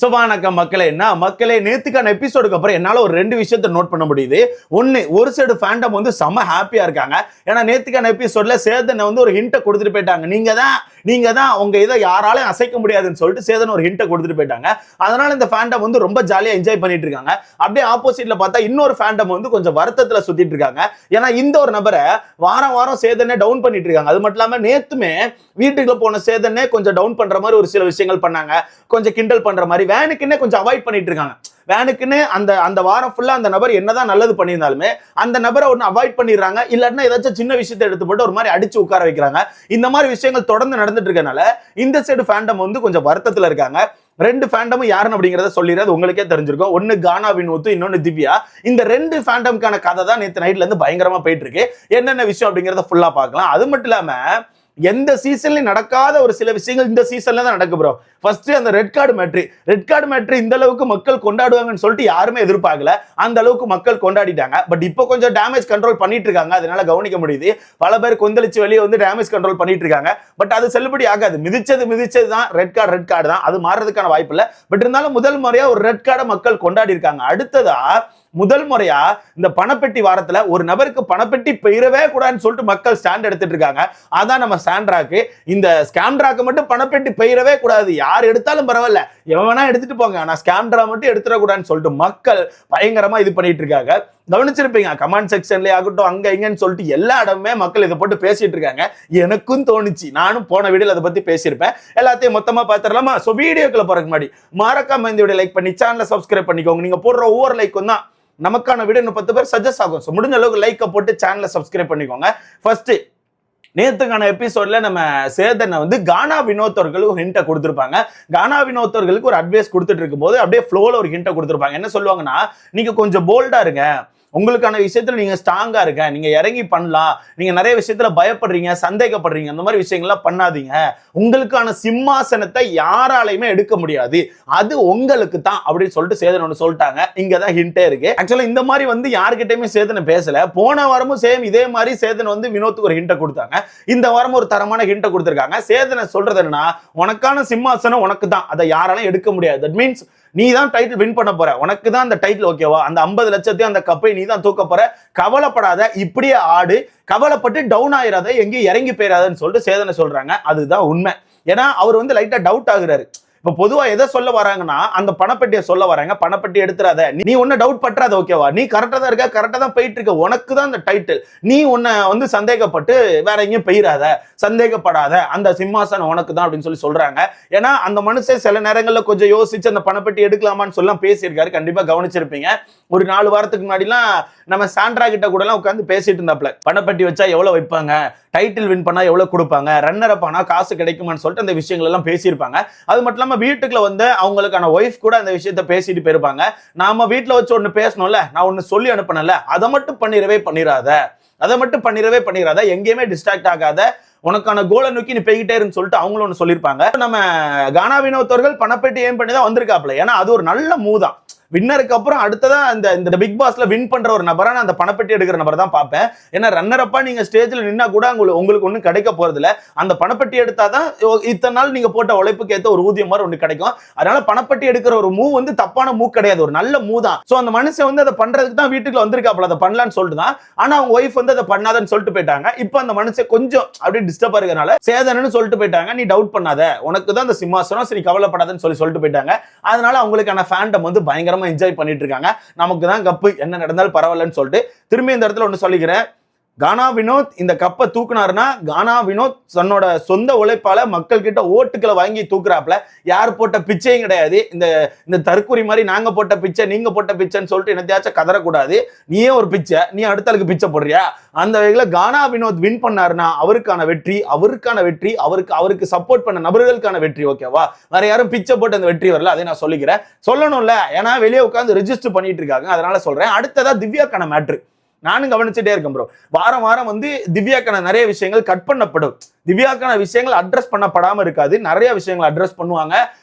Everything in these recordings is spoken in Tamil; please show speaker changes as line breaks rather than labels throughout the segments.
வணக்கம் மக்களே. என்ன மக்களே, நேத்துக்கான எபிசோடுக்கு அப்புறம் என்னால ஒரு ரெண்டு விஷயத்தை நோட் பண்ண முடியுது. ஒன்னு, ஒரு சைடு ஃபேண்டம் வந்து செம ஹாப்பியா இருக்காங்க. ஏன்னா நேத்துக்கான எபிசோட்ல சேதனை வந்து ஒரு ஹிண்ட்டை கொடுத்துட்டு போயிட்டாங்க. நீங்க தான் உங்க இதை யாராலையும் அசைக்க முடியாதுன்னு சொல்லிட்டு சேதன் ஒரு ஹிண்ட்டை கொடுத்துட்டு போயிட்டாங்க. அதனால இந்த ஃபேண்டம் வந்து ரொம்ப ஜாலியா என்ஜாய் பண்ணிட்டு இருக்காங்க. அப்படியே ஆப்போசிட்ல பார்த்தா இன்னொரு ஃபேண்டம் வந்து கொஞ்சம் வருத்தத்துல சுத்திட்டு இருக்காங்க. ஏன்னா இந்த ஒரு நபரை வாரம் வாரம் சேதனை டவுன் பண்ணிட்டு இருக்காங்க. அது மட்டும் இல்லாம நேத்துமே வீட்டுக்குள்ள போன சேதனை கொஞ்சம் டவுன் பண்ற மாதிரி ஒரு சில விஷயங்கள் பண்ணாங்க. கொஞ்சம் கிண்டல் பண்ற மாதிரி வேனுக்குன்னே கொஞ்சம் அவாய்ட் பண்ணிட்டு இருக்காங்க. வேனுக்குன்னு அந்த வாரம் ஃபுல்லா அந்த நபர் என்னதான் நல்லது பண்ணியிருந்தாலுமே அந்த நபரை ஒன்று அவாய்ட் பண்ணிடுறாங்க. இல்லைன்னா ஏதாச்சும் சின்ன விஷயத்தை எடுத்து போட்டு ஒரு மாதிரி அடிச்சு உட்கார வைக்கிறாங்க. இந்த மாதிரி விஷயங்கள் தொடர்ந்து நடந்துட்டு இருக்கனால இந்த சைடு ஃபேண்டம் வந்து கொஞ்சம் வருத்தத்துல இருக்காங்க. ரெண்டு ஃபேண்டமும் யாருன்னு அப்படிங்கறத சொல்லிடுறது உங்களுக்கே தெரிஞ்சிருக்கும். ஒன்னு கானா வினோத், இன்னொன்னு திவ்யா. இந்த ரெண்டு ஃபேண்டம்கான கதை தான் நேற்று நைட்ல இருந்து பயங்கரமா போயிட்டு இருக்கு. என்னென்ன விஷயம் அப்படிங்கறத ஃபுல்லா பார்க்கலாம். அது மட்டும் இல்லாம எந்த சீசன்லயும் நடக்காத ஒரு சில விஷயங்கள் இந்த சீசன்ல தான் நடக்கு ப்ரோ. ஃபர்ஸ்ட் அந்த ரெட் கார்டு மேட்ரு இந்த அளவுக்கு மக்கள் கொண்டாடுவாங்கன்னு சொல்லிட்டு யாருமே எதிர்பார்க்கல. அந்த அளவுக்கு மக்கள் கொண்டாடிட்டாங்க. பட் இப்போ கொஞ்சம் டேமேஜ் கண்ட்ரோல் பண்ணிட்டு இருக்காங்க. அதனால கவனிக்க முடியுது. பல பேர் கொந்தளிச்சு வெளியே வந்து டேமேஜ் கண்ட்ரோல் பண்ணிட்டு இருக்காங்க. பட் அது செல்லுபடி ஆகாது. மிதிச்சது தான் ரெட் கார்டு தான். அது மாறதுக்கான வாய்ப்பு இல்லை. பட் இருந்தாலும் முதல் முறையா ஒரு ரெட் கார்டை மக்கள் கொண்டாடி இருக்காங்க. அடுத்ததா முதல் முறையா இந்த பணப்பெட்டி வாரத்துல ஒரு நபருக்கு பணப்பெட்டி பெயரவே கூடாதுன்னு சொல்லிட்டு மக்கள் ஸ்டாண்ட் எடுத்துட்டு இருக்காங்க. அதான் நம்ம சாண்ட்ராக்கு. இந்த ஸ்கேம்ட்ராக்கு மட்டும் பணப்பெட்டி பெயரவே கூடாது, யார் எடுத்தாலும் பரவாயில்ல, எவனா எடுத்துட்டு போங்க, ஆனா ஸ்கேம்ட்ரா மட்டும் எடுத்துடக்கூடாதுன்னு சொல்லிட்டு மக்கள் பயங்கரமா இது பண்ணிட்டு இருக்காங்க. கவனிச்சிருப்பீங்க, கமெண்ட் செக்ஷன்ல ஆகட்டும், அங்க இங்கன்னு சொல்லிட்டு எல்லா இடமே மக்கள் இதை போட்டு பேசிட்டு இருக்காங்க. எனக்கும் தோணுச்சு, நானும் போன வீடியோல அதை பத்தி பேசியிருப்பேன். எல்லாத்தையும் மொத்தமா பார்த்துடலாமா? ஸோ வீடியோக்குள்ள போறதுக்கு முன்னாடி மறக்காம இந்த வீடியோ லைக் பண்ணி சேனலை சப்ஸ்கிரைப் பண்ணிக்கோங்க. நீங்க போடுற ஒவ்வொரு லைக்கும் தான் நமக்கான வீடியோ 10 பேர் சஜஸ்ட் ஆகும். ஸோ முடிஞ்ச அளவுக்கு லைக்கை போட்டு சேனலை சப்ஸ்கிரைப் பண்ணிக்கோங்க. ஃபர்ஸ்ட், நேத்துக்கான எபிசோட்ல நம்ம சேதனை வந்து கானா வினோத் அவர்களுக்கு ஒரு ஹிண்ட்டை கொடுத்துருப்பாங்க. கானா வினோத் அவர்களுக்கு ஒரு அட்வைஸ் கொடுத்துட்டு இருக்கும் போது அப்படியே ஃப்ளோல ஒரு ஹிண்ட்டை கொடுத்துருப்பாங்க. என்ன சொல்லுவாங்கன்னா, நீங்க கொஞ்சம் போல்டா இருங்க, உங்களுக்கான விஷயத்துல நீங்க ஸ்ட்ராங்கா இருக்க, நீங்க இறங்கி பண்ணலாம், நீங்க நிறைய விஷயத்துல பயப்படுறீங்க, சந்தேகப்படுறீங்க, அந்த மாதிரி விஷயங்கள்லாம் பண்ணாதீங்க, உங்களுக்கான சிம்மாசனத்தை யாராலையுமே எடுக்க முடியாது, அது உங்களுக்கு தான் அப்படின்னு சொல்லிட்டு சேதன் ஒன்று சொல்லிட்டாங்க. இங்கதான் ஹிண்டே இருக்கு. ஆக்சுவலா இந்த மாதிரி வந்து யாருக்கிட்டையுமே சேதனை பேசல. போன வாரமும் சேம் இதே மாதிரி சேதன் வந்து வினோத்துக்கு ஒரு ஹிண்டை கொடுத்தாங்க. இந்த வாரம் ஒரு தரமான ஹிண்டை கொடுத்திருக்காங்க. சேதனை சொல்றது என்னன்னா, உனக்கான சிம்மாசனம் உனக்கு தான், அதை யாராலையும் எடுக்க முடியாது. தட் மீன்ஸ் நீ தான் டைட்டில் வின் பண்ண போற, உனக்கு தான் அந்த டைட்டில், ஓகேவா? அந்த 50 லட்சத்தையும் அந்த கப்பை நீ தான் தூக்க போற, கவலைப்படாத, இப்படியே ஆடு, கவலைப்பட்டு டவுன் ஆயிராத, எங்கேயும் இறங்கி போயிடாதன்னு சொல்லிட்டு சேதனை சொல்றாங்க. அதுதான் உண்மை. ஏன்னா அவர் வந்து லைட்டா டவுட் ஆகுறாரு. இப்ப பொதுவா எதை சொல்ல வராங்கன்னா, அந்த பணப்பெட்டியை சொல்ல வராங்க. பணப்பெட்டி எடுத்துறாத, நீ ஒன்ன டவுட் பற்றாத, ஓகேவா? நீ கரெக்டா தான் இருக்க, கரெக்டா தான் போயிட்டு இருக்க, உனக்கு தான் அந்த டைட்டில், நீ உன்னை வந்து சந்தேகப்பட்டு வேற எங்கேயும் போயிடாத, சந்தேகப்படாத, அந்த சிம்மாசனம் உனக்கு தான் அப்படின்னு சொல்லி சொல்றாங்க. ஏன்னா அந்த மனுஷன் சில நேரங்கள்ல கொஞ்சம் யோசிச்சு அந்த பணப்பெட்டி எடுக்கலாமான்னு சொல்லலாம் பேசியிருக்காரு. கண்டிப்பா கவனிச்சிருப்பீங்க. ஒரு 4 வாரத்துக்கு முன்னாடிலாம் நம்ம சாண்ட்ரா கிட்ட கூட எல்லாம் உட்காந்து பேசிட்டு இருந்தாப்ல, பணப்பெட்டி வச்சா எவ்வளவு வைப்பாங்க, டைட்டில் வின் பண்ணா எவ்வளவு கொடுப்பாங்க, ரன்னர் அப் ஆனா காசு கிடைக்குமான்னு சொல்லிட்டு அந்த விஷயங்கள் எல்லாம் பேசியிருப்பாங்க. அது மட்டும் இல்லாம வீட்டுக்குள்ள வந்து அவங்களுக்கான ஒய்ஃப் கூட அந்த விஷயத்த பேசிட்டு போயிருப்பாங்க. நாம வீட்டுல வச்சு ஒண்ணு பேசணும்ல, நான் ஒண்ணு சொல்லி அனுப்பினல, அதை மட்டும் பண்ணிடவே பண்ணிடாத, எங்கேயுமே டிஸ்ட்ராக்ட் ஆகாத, உனக்கான கோலை நோக்கி நீ போய்கிட்டே இருந்து சொல்லிட்டு அவங்களும் ஒன்று சொல்லியிருப்பாங்க. நம்ம கானா வினோத் அவர்கள் பணப்பெட்டி ஏம் பண்ணி தான் வந்திருக்காப்ல. ஏன்னா அது ஒரு நல்ல மூவ் தான். வின்னருக்கு அப்புறம் அடுத்ததான் இந்த பிக் பாஸ்ல வின் பண்ற ஒரு நபரா நான் அந்த பணப்பெட்டி எடுக்கிற நபர் தான் பார்ப்பேன். ஏன்னா ரன்னர் அப்பா நீங்க ஸ்டேஜ்ல நின்னா கூட உங்களுக்கு ஒன்றும் கிடைக்க போறது இல்லை. அந்த பணப்பெட்டி எடுத்தாதான் இத்தனை நாள் நீங்க போட்ட உழைப்புக்கு ஏற்ற ஒரு ஊதியம் மாதிரி ஒன்று கிடைக்கும். அதனால பணப்பெட்டி எடுக்கிற ஒரு மூவ் வந்து தப்பான மூவ் கிடையாது, ஒரு நல்ல மூவ் தான். சோ அந்த மனுஷன் வந்து அதை பண்றதுக்கு தான் வீட்டுக்குள்ள வந்திருக்காப்ல, அதை பண்ணலான்னு சொல்லிட்டு தான். ஆனா அவங்க ஒய்ஃப் வந்து அதை பண்ணாதன்னு சொல்லிட்டு போயிட்டாங்க. இப்போ அந்த மனுஷன் கொஞ்சம் அப்படியே டிஸ்டர்பா இருக்கனால சேதனன்னு சொல்லிட்டு போயிட்டாங்க. நீ டவுட் பண்ணாத, உனக்கு தான் அந்த சிம்மாசனம், சரி கவலைப்படாதன்னு சொல்லிட்டு போயிட்டாங்க. அதனால அவங்களுக்கான ஃபேண்டம் வந்து பயங்கரமா என்ஜாய் பண்ணிட்டு இருக்காங்க. நமக்கு தான் கப்பு, என்ன நடந்தாலும் பரவாயில்லன்னு சொல்லிட்டு. திரும்பி இந்த இடத்துல ஒன்று சொல்லிக்கிறேன், கானா வினோத் இந்த கப்பை தூக்குனாருன்னா கானா வினோத் தன்னோட சொந்த உழைப்பால மக்கள் கிட்ட ஓட்டுக்களை வாங்கி தூக்குறாப்ல. யார் போட்ட பிச்சையும் கிடையாது. இந்த தற்கொலை மாதிரி நாங்க போட்ட பிச்சை, நீங்க போட்ட பிச்சைன்னு சொல்லிட்டு என்னத்தையாச்சும் கதறக்கூடாது. நீயே ஒரு பிச்சை, நீ அடுத்த ஆளுக்கு பிச்சை போடுறியா? அந்த வகையில கானா வினோத் வின் பண்ணாருன்னா அவருக்கான வெற்றி, அவருக்கு சப்போர்ட் பண்ண நபர்களுக்கான வெற்றி, ஓகேவா? வேற யாரும் பிச்சை போட்டு அந்த வெற்றி வரல. அதை நான் சொல்லிக்கிறேன், சொல்லணும்ல, ஏன்னா வெளியே உட்காந்து ரெஜிஸ்டர் பண்ணிட்டு இருக்காங்க. அதனால சொல்றேன். அடுத்ததா திவ்யாக்கான மேட்ரு நானும் கவனிச்சுட்டே இருக்கேன் ப்ரோ. வாரம் வந்து திவ்யாக்கான நிறைய விஷயங்கள் கட் பண்ணப்படும். திவ்யாக்கான விஷயங்கள் அட்ரஸ் பண்ணப்படாம இருக்காது, நிறைய விஷயங்கள் அட்ரஸ் பண்ணுவாங்க.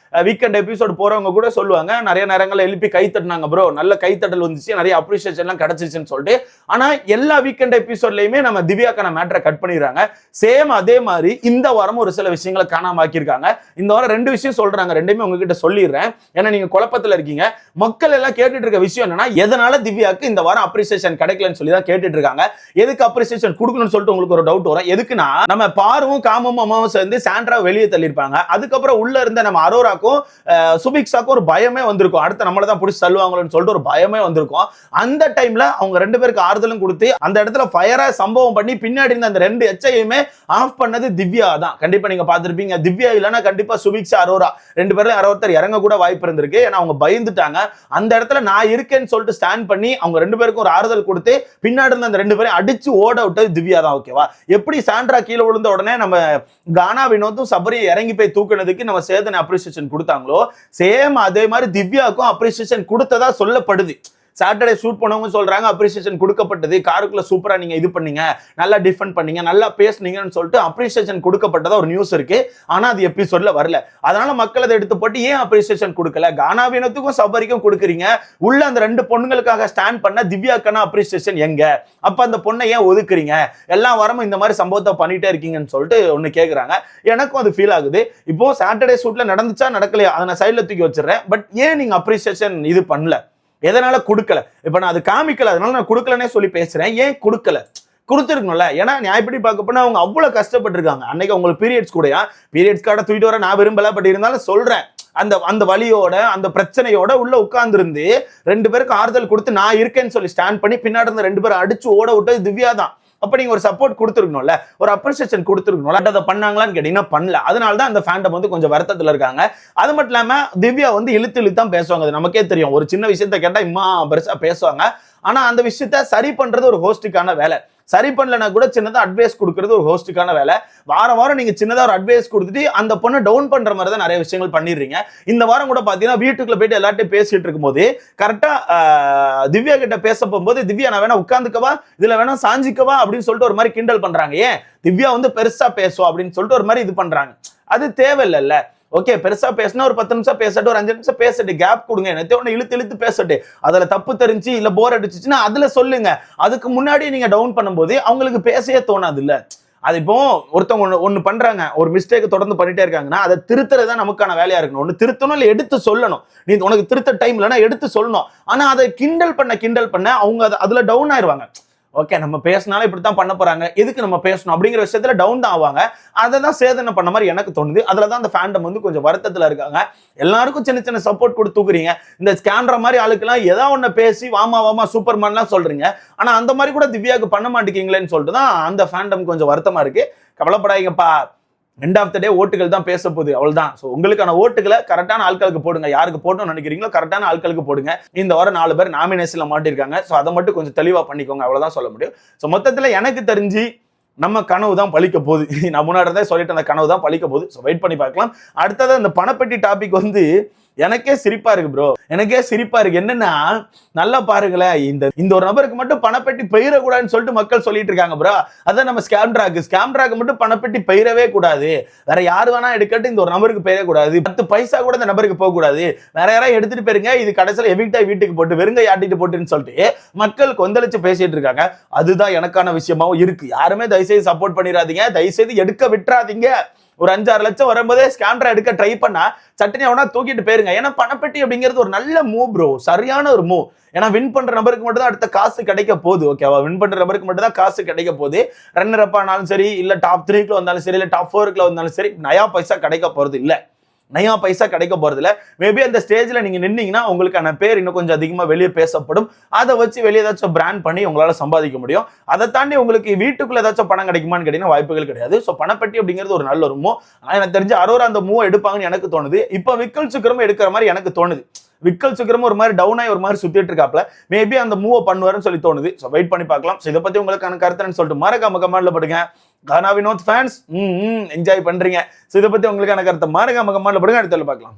வீக்கெண்ட் எபிசோட் போறவங்க கூட சொல்லுவாங்க, நிறைய நேரங்கள்ல எழுப்பி கை தட்டினாங்க ப்ரோ, நல்ல கைத்தட்டல் வந்துச்சு, நிறைய அப்ரிசியேஷன்லாம் கிடைச்சிச்சுன்னு சொல்லிட்டு. ஆனா எல்லா வீக்கெண்ட் எபிசோட்லயுமே நம்ம திவ்யாக்கான மேட்டரை கட் பண்ணிடுறாங்க. சேம் அதே மாதிரி இந்த வாரம் ஒரு சில விஷயங்களை காணாம ஆக்கியிருக்காங்க. இந்த வாரம் 2 விஷயம் சொல்றாங்க, ரெண்டுமே உங்ககிட்ட சொல்லிடுறேன், ஏன்னா நீங்க குழப்பத்துல இருக்கீங்க. மக்கள் எல்லாம் கேட்டுட்டு இருக்க விஷயம் என்னன்னா, எதனால திவ்யாக்கு இந்த வாரம் அப்ரிசியேஷன் கிடைக்கலன்னு சொல்லி தான் கேட்டுட்டு இருக்காங்க. எதுக்கு அப்ரிசியேஷன் கொடுக்கணும்னு சொல்லிட்டு உங்களுக்கு ஒரு டவுட் வரும். எதுக்குன்னா, நம்ம பாருவும் காமும் அம்மாவும் சேர்ந்து சாண்ட்ரா வெளியே தள்ளியிருப்பாங்க. அதுக்கப்புறம் உள்ள இருந்த நம்ம அரோராக்கும் சுபிக்ஷாக்கும் ஒரு பயமே வந்திருக்கும், அடுத்து நம்மள தான் பிடிச்சி தள்ளுவாங்களோன்னு சொல்லிட்டு ஒரு பயமே வந்திருக்கும். அந்த டைம்ல அவங்க 2 பேருக்கு ஆறுதலும் கொடுத்து அந்த இடத்துல ஃபயரா சம்பவம் பண்ணி பின்னாடி இருந்த அந்த 2 எச்சையுமே ஆஃப் பண்ணது திவ்யா தான். கண்டிப்பா நீங்க பார்த்திருப்பீங்க. திவ்யா இல்லைன்னா கண்டிப்பா சுபிக்ஷா அரோரா 2 பேர்ல யாரொருத்தர் இறங்க கூட வாய்ப்பு இருந்திருக்கு. ஏன்னா அவங்க பயந்துட்டாங்க. அந்த இடத்துல நான் இருக்கேன்னு சொல்லிட்டு ஸ்டாண்ட் பண்ணி அவங்க 2 பேருக்கும் ஒரு ஆறுதல் கொடுத்து பின்னாடி இருந்த அந்த 2 பேரையும் அடிச்சு ஓட விட்டது திவ்யா தான். ஓகேவா? எப்படி சாண்ட்ரா கீழே விழுந்த உடனே நம்ம கானா வினோத்தும் சபரியும் இறங்கி போய் தூக்குனதுக்கு நம்ம சேதனை அப்ரிசியேஷன் கொடுத்தாங்களோ, சேம் அதே மாதிரி திவ்யாவுக்கும் அப்ரிசியேஷன் கொடுத்ததா சொல்லப்படுது. சாட்டர்டே ஷூட் பண்ணவங்க சொல்றாங்க அப்ரிசியேஷன் கொடுக்கப்பட்டது, காருக்குள்ள சூப்பரா நீங்க இது பண்ணீங்க, நல்லா டிஃபெண்ட் பண்ணீங்க, நல்லா பேசுனீங்கன்னு சொல்லிட்டு அப்ரிசியேஷன் கொடுக்கப்பட்டதா ஒரு நியூஸ் இருக்கு. ஆனா அது எபிசோட்ல வரல. அதனால மக்கள் அதை எடுத்து போட்டு ஏன் அப்ரிசியேஷன் கொடுக்கல, கானா வினோத்துக்கும் சபரிக்கும் கொடுக்குறீங்க, உள்ள அந்த 2 பொண்ணுங்களுக்காக ஸ்டாண்ட் பண்ண திவ்யாக்கான அப்ரிசியேஷன் எங்க, அப்ப அந்த பொண்ணை ஏன் ஒதுக்குறீங்க, எல்லா வாரமும் இந்த மாதிரி சம்பவத்தை பண்ணிட்டே இருக்கீங்கன்னு சொல்லிட்டு ஒன்னு கேக்குறாங்க. எனக்கும் அது ஃபீல் ஆகுது. இப்போ சாட்டர்டே ஷூட்ல நடந்துச்சா நடக்கலையா அதை நான் சைட்ல தூக்கி வச்சிடறேன். பட் ஏன் நீங்க அப்ரிசியேஷன் இது பண்ணல, எதனால கொடுக்கல, இப்ப நான் அது காமிக்கல அதனால நான் கொடுக்கலனே சொல்லி பேசுறேன். ஏன் கொடுக்கல, கொடுத்துருக்கணும்ல. ஏன்னா நியாயப்படி பார்க்க போனா அவங்க அவ்வளவு கஷ்டப்பட்டு இருக்காங்க. அன்னைக்கு உங்களுக்கு பீரியட்ஸ் கூடயா, பீரியட்ஸ் கார்டை தூக்கிட்டு வர நான் விரும்பல, பட் இருந்தாலும் சொல்றேன், அந்த வலியோட அந்த பிரச்சனையோட உள்ள உட்கார்ந்து இருந்து 2 பேருக்கு ஆறுதல் கொடுத்து நான் இருக்கேன்னு சொல்லி ஸ்டாண்ட் பண்ணி பின்னாடி இருந்த 2 பேரும் அடிச்சு ஓட விட்டது திவ்யா தான். அப்ப நீங்க ஒரு சப்போர்ட் கொடுத்துருக்கணும்ல, ஒரு அப்ரிசியேஷன் கொடுத்துருக்கணும்ல. அதை பண்ணாங்களான்னு கேட்டீங்கன்னா பண்ணல. அதனால தான் அந்த ஃபேண்டம் வந்து கொஞ்சம் வருத்தத்துல இருக்காங்க. அது மட்டும் இல்லாம திவ்யா வந்து இழுத்து தான் பேசுவாங்க. அது நமக்கே தெரியும். ஒரு சின்ன விஷயத்தை கேட்டா இம்மா பெருசா பேசுவாங்க. ஆனா அந்த விஷயத்த சரி பண்றது ஒரு ஹோஸ்டுக்கான வேலை. சரி பண்ணலனா கூட சின்னதா அட்வைஸ் கொடுக்கிறது ஒரு ஹோஸ்டுக்கான வேலை. வாரம் வாரம் நீங்க சின்னதா ஒரு அட்வைஸ் கொடுத்துட்டு அந்த பொண்ணை டவுன் பண்ற மாதிரி தான் நிறைய விஷயங்கள் பண்ணிடுறீங்க. இந்த வாரம் கூட பாத்தீங்கன்னா வீட்டுக்குள்ள போயிட்டு எல்லார்ட்டையும் பேசிட்டு இருக்கும்போது கரெக்டா திவ்யா கிட்ட பேச போகும்போது, திவ்யா நான் வேணா உட்காந்துக்கவா, இதுல வேணா சாஞ்சிக்கவா அப்படின்னு சொல்லிட்டு ஒரு மாதிரி கிண்டல் பண்றாங்க. ஏன் திவ்யா வந்து பெருசா பேசுவா அப்படின்னு சொல்லிட்டு ஒரு மாதிரி இது பண்றாங்க. அது தேவையில்லைல்ல. ஓகே, பெருசா பேசினா ஒரு 10 நிமிஷம் பேசட்டு, ஒரு 5 நிமிஷம் பேசட்டு, கேப் கொடுங்க. என்ன இழுத்து பேசட்டு, அதுல தப்பு தெரிஞ்சு இல்ல போர் அடிச்சுச்சுன்னா அதுல சொல்லுங்க. அதுக்கு முன்னாடி நீங்க டவுன் பண்ணும்போது அவங்களுக்கு பேசவே தோணாது இல்ல. அது இப்போ ஒருத்தவங்க ஒண்ணு பண்றாங்க, ஒரு மிஸ்டேக் தொடர்ந்து பண்ணிட்டே இருக்காங்கன்னா அதை திருத்துறதுதான் நமக்கான வேலையா இருக்கணும். ஒண்ணு திருத்தணும் இல்ல எடுத்து சொல்லணும். நீ உனக்கு திருத்த டைம் இல்லைன்னா எடுத்து சொல்லணும். ஆனா அதை கிண்டல் பண்ண அவங்க அதுல டவுன் ஆயிருவாங்க. ஓகே, நம்ம பேசினாலும் இப்படித்தான் பண்ண போறாங்க, எதுக்கு நம்ம பேசணும் அப்படிங்கிற விஷயத்துல டவுன் தான் ஆவாங்க. அதை தான் சேதனை பண்ண மாதிரி எனக்கு தோணுது. அதுலதான் அந்த ஃபேண்டம் வந்து கொஞ்சம் வருத்தத்துல இருக்காங்க. எல்லாருக்கும் சின்ன சின்ன சப்போர்ட் கொடுத்து தூக்குறீங்க. இந்த ஸ்கேண்டர் மாதிரி ஆளுக்கெல்லாம் ஏதோ ஒண்ணு பேசி வாமா சூப்பர்மேன்லாம் சொல்றீங்க. ஆனா அந்த மாதிரி கூட திவ்யாவுக்கு பண்ண மாட்டேங்கீங்களேன்னு சொல்லிட்டு தான் அந்த ஃபேண்டம் கொஞ்சம் வருத்தமா இருக்கு. கவலைப்படாதீங்கப்பா, எண்ட் ஆஃப் த டே ஓட்டுகள் தான் பேச போகுது, அவ்வளவுதான். ஸோ உங்களுக்கான ஓட்டுகளை கரெக்டான ஆட்களுக்கு போடுங்க. யாருக்கு போடணும்னு நினைக்கிறீங்களோ கரெக்டான ஆட்களுக்கு போடுங்க. இந்த வாரம் 4 பேர் நாமினேஷன்ல மாட்டிருக்காங்க. ஸோ அதை மட்டும் கொஞ்சம் தெளிவா பண்ணிக்கோங்க, அவ்வளவுதான் சொல்ல முடியும். ஸோ மொத்தத்துல எனக்கு தெரிஞ்சு நம்ம கனவு தான் பழிக்க போகுது. நான் முன்னாடி தான் சொல்லிட்டு அந்த கனவு தான் பழிக்க போகுது. ஸோ வெயிட் பண்ணி பார்க்கலாம். அடுத்தது அந்த பணப்பெட்டி டாபிக் வந்து எனக்கே சிரிப்பா இருக்கு ப்ரோ, எனக்கே சிரிப்பா இருக்கு. என்னன்னா நல்லா பாருங்களேன், இந்த ஒரு நபருக்கு மட்டும் பணப்பெட்டி பெயரக்கூடாதுன்னு சொல்லிட்டு மக்கள் சொல்லிட்டு இருக்காங்க ப்ரோ. அதான் நம்ம ஸ்கேம்ட்ராக்கு மட்டும் பணப்பெட்டி பெயரவே கூடாது, வேற யாரு வேணா எடுக்கட்டும், இந்த ஒரு நபருக்கு பெயரக்கூடாது, 10 பைசா கூட இந்த நபருக்கு போக கூடாது, வேற யாராவது எடுத்துட்டு போயிருங்க, இது கடைசியில் எவிக்டாய் வீட்டுக்கு போட்டு வெறுங்க யாட்டிட்டு போட்டுன்னு சொல்லிட்டு மக்கள் கொந்தளிச்சு பேசிட்டு இருக்காங்க. அதுதான் எனக்கான விஷயமாவும் இருக்கு. யாருமே தயவுசெய்து சப்போர்ட் பண்ணிடாதீங்க, தயவுசெய்து எடுக்க விட்டுறாதீங்க. ஒரு 5-6 லட்சம் வரும்போதே ஸ்கேண்டரா எடுக்க ட்ரை பண்ணா சட்டனி அவனா தூக்கிட்டு போயிருங்க. ஏன்னா பணப்பெட்டி அப்படிங்கிறது ஒரு நல்ல மூவ் ப்ரோ, சரியான ஒரு மூவ். ஏன்னா வின் பண்ற நபருக்கு மட்டும் தான் அடுத்த காசு கிடைக்க போகுது. ஓகேவா? வின் பண்ற நபருக்கு மட்டும் தான் காசு கிடைக்க போகுது. ரன்னர் அப் ஆனாலும் சரி, இல்ல டாப் 3க்குள்ள வந்தாலும் சரி, இல்ல டாப் 4க்குள்ள வந்தாலும் சரி, நயா பைசா கிடைக்க போறது இல்ல. நயா பைசா கிடைக்க போறது இல்ல. மேபி அந்த ஸ்டேஜ்ல நீங்க நின்னீங்கன்னா உங்களுக்கான பேர் இன்னும் கொஞ்சம் அதிகமா வெளியே பேசப்படும். அதை வச்சு வெளியே ஏதாச்சும் பிராண்ட் பண்ணி உங்களால சம்பாதிக்க முடியும். அதை தாண்டி உங்களுக்கு வீட்டுக்குள்ள ஏதாச்சும் பணம் கிடைக்குமான்னு கேட்டீங்கன்னா வாய்ப்புகள் கிடையாது. ஸோ பணப்பெட்டி அப்படிங்கிறது ஒரு நல்ல ஒரு மூவ். ஆனா எனக்கு தெரிஞ்சு அரோரா அந்த மூவ் எடுப்பாங்கன்னு எனக்கு தோணுது. இப்ப விக்கல் சுக்கிரமும் எடுக்கிற மாதிரி எனக்கு தோணுது. விக்கல் சுக்கிரமும் ஒரு மாதிரி டவுன் ஆகி ஒரு மாதிரி சுத்திட்டு இருக்காப்ல. மேபி அந்த மூவ் பண்ணுவாருன்னு சொல்லி தோணுது. ஸோ வெயிட் பண்ணி பார்க்கலாம். ஸோ இதை பத்தி உங்களுக்கான கருத்துன்னு சொல்லிட்டு மறக்காம கமெண்ட்ல போடுங்க. கானா வினோத் ஃபேன்ஸ் என்ஜாய் பண்றீங்க. ஸோ இதை பத்தி உங்களுக்கான கருத்தை மறக்காம கமெண்ட்ல போடுங்க. அடுத்த பார்க்கலாம்.